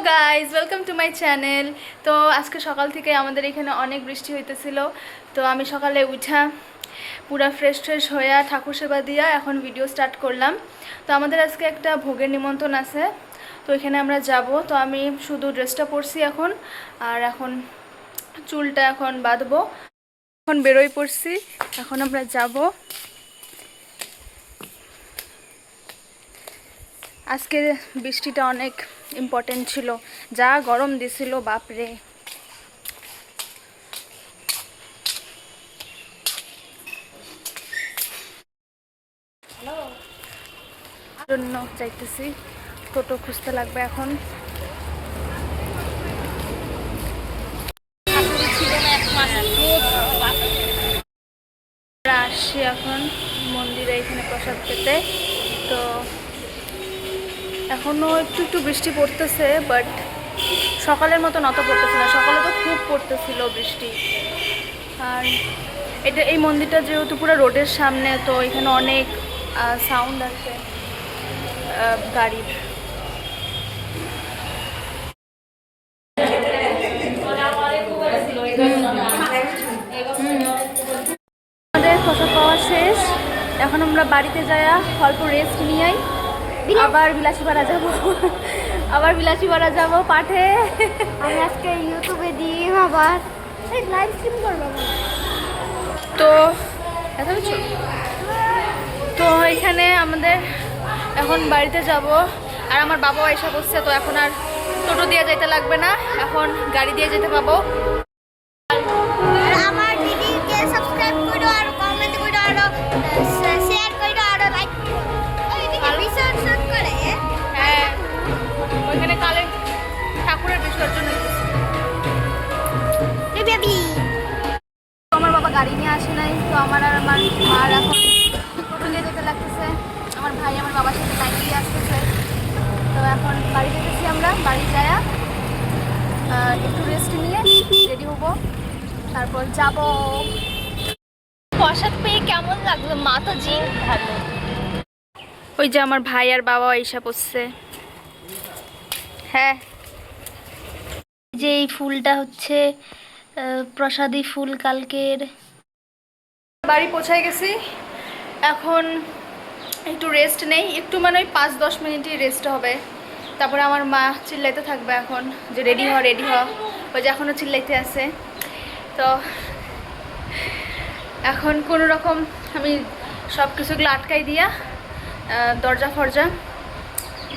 Guys welcome to my channel. তো আজকে সকাল থেকে আমাদের এখানে অনেক বৃষ্টি হইতেছিল। তো আমি সকালে উঠা পুরা ফ্রেশ হইয়া ঠাকুর সেবা দিয়া এখন ভিডিও স্টার্ট করলাম। তো আমাদের আজকে একটা ভোগের নিমন্ত্রণ আছে, তো এখানে আমরা যাব। তো আমি শুধু ড্রেসটা পরছি এখন, আর এখন চুলটা এখন বাঁধবো। এখন বেরোই পড়ছি, এখন আমরা যাব। আজকে বৃষ্টিটা অনেক ইম্পর্টেন্ট ছিল, যা গরম দিছিল বাপরে। জন্য যাইতেছি, টোটো খুঁজতে লাগবে এখন। আসছি এখন মন্দিরে এখানে প্রসাদ পেতে। তো এখনও একটু বৃষ্টি পড়তেছে, বাট সকালের মতো অত পড়তেছে না। সকালে তো খুব পড়তেছিল বৃষ্টি। আর এই মন্দিরটা যেহেতু পুরো রোডের সামনে, তো এখানে অনেক সাউন্ড আছে গাড়ির। আমাদের প্রসাদ পাওয়া শেষ, এখন আমরা বাড়িতে যাইয়া অল্প রেস্ট নিয়ে আবার বিলাসীপাড়া যাব পাঠে। আমি আজকে ইউটিউবে দিয়ে আবার লাইভ স্ট্রিম করবো। তো এত কিছু, তো এখানে আমাদের এখন বাড়িতে যাব। আর আমার বাবাও এসে বসছে, তো এখন আর টোটো দিয়ে যেতে লাগবে না, এখন গাড়ি দিয়ে যেতে পাবো। আমার দিদিকে সাবস্ক্রাইব করো আর কমেন্ট করো আর শেয়ার করো আর লাইক করো। ওইদিকে বিসর্জন করে। হ্যাঁ, ওইখানে কালে ঠাকুরের বিসর্জন হইতেছে। বেবি আমার বাবা গাড়ি নিয়ে আসে নাই, তো আমার আর আমার মার এখন টোটো নিয়ে যেতে লাগতেছে। আমার ভাই আমার বাবার সাথে বাইক দিয়ে আসতেছে। তো এখন বাড়ি যেতেছি আমরা। বাড়ি যায়া একটু রেস্ট নিয়ে রেডি হবো, তারপর যাব। প্রসাদ পেয়ে কেমন লাগলো? মা তো জিন ভালো। ওই যে আমার ভাই আর বাবা এসে পড়ছে। হ্যাঁ, যে এই ফুলটা হচ্ছে প্রসাদী ফুল কালকের। বাড়ি পৌঁছায় গেছি, এখন একটু রেস্ট নেই, একটু মানে ওই 5-10 মিনিটই রেস্ট হবে। তারপরে আমার মা চিল্লাইতে থাকবে এখন যে রেডি হ। ওই যে এখনও চিল্লাইতে আছে। তো এখন কোনো রকম আমি সব কিছুগুলো আটকাই দিয়া দরজা ফরজা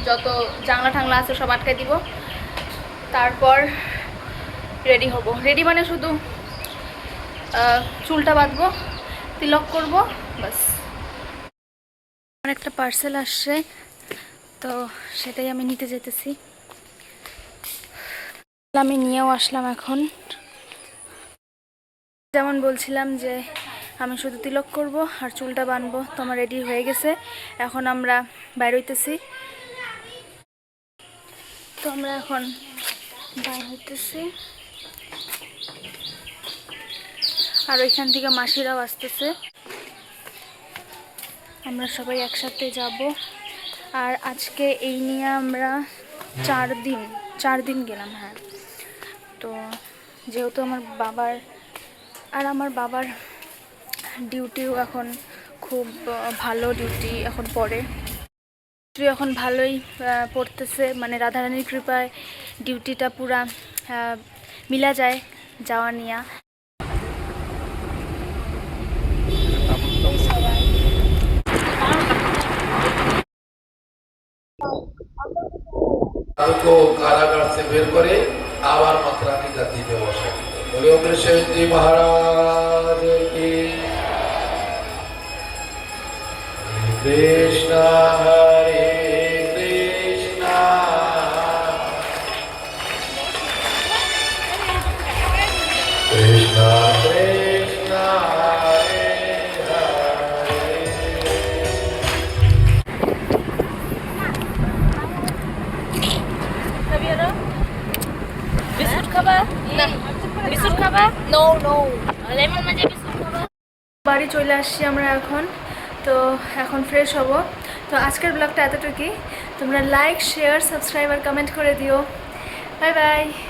যত জানলা ঠাংলা আছে সব আটকাই দিব। তারপর রেডি হব। রেডি মানে শুধু চুলটা বাঁধবো, তিলক করব, বাস। আমার একটা পার্সেল আসছে, তো সেটাই আমি নিতে যেতেছি। আমি নিয়েও আসলাম এখন। যেমন বলছিলাম যে আমি শুধু তিলক করব আর চুলটা বাঁধবো, তো আমার রেডি হয়ে গেছে। এখন আমরা বাইর হইতেছি। তো আমরা এখন বাইর হইতেছি, আর ওইখান থেকে মাসিরাও আসতেছে। আমরা সবাই একসাথে যাব। আর আজকে এই নিয়ে আমরা 4 দিন গেলাম। হ্যাঁ, তো যেহেতু আমার বাবার ডিউটিও এখন খুব ভালো ডিউটি এখন পড়ে। এখন ভালোই পড়তেছে, মানে রাধারানীর কৃপায় ডিউটিটা পুরা মিলা যায় যাওয়া নিয়া। কালকে কারাগার से বের করে আবার মাতরানী গাদিতে বসে। বলে কৃষ্ণজি মহারাজ কি কৃষ্ণ হরে কৃষ্ণ কৃষ্ণ কৃষ্ণ হরে হরে। বিস্কুট খাবা? না বিস্কুট খাবা? নো লেমন মাঝে বিস্কুট খাবা? বাড়ি চলে আসছি আমরা এখন। তো এখন ফ্রেশ হব। তো আজকের ব্লগটা এতটুকুই। তোমরা লাইক, শেয়ার, সাবস্ক্রাইব আর কমেন্ট করে দিও। Bye bye.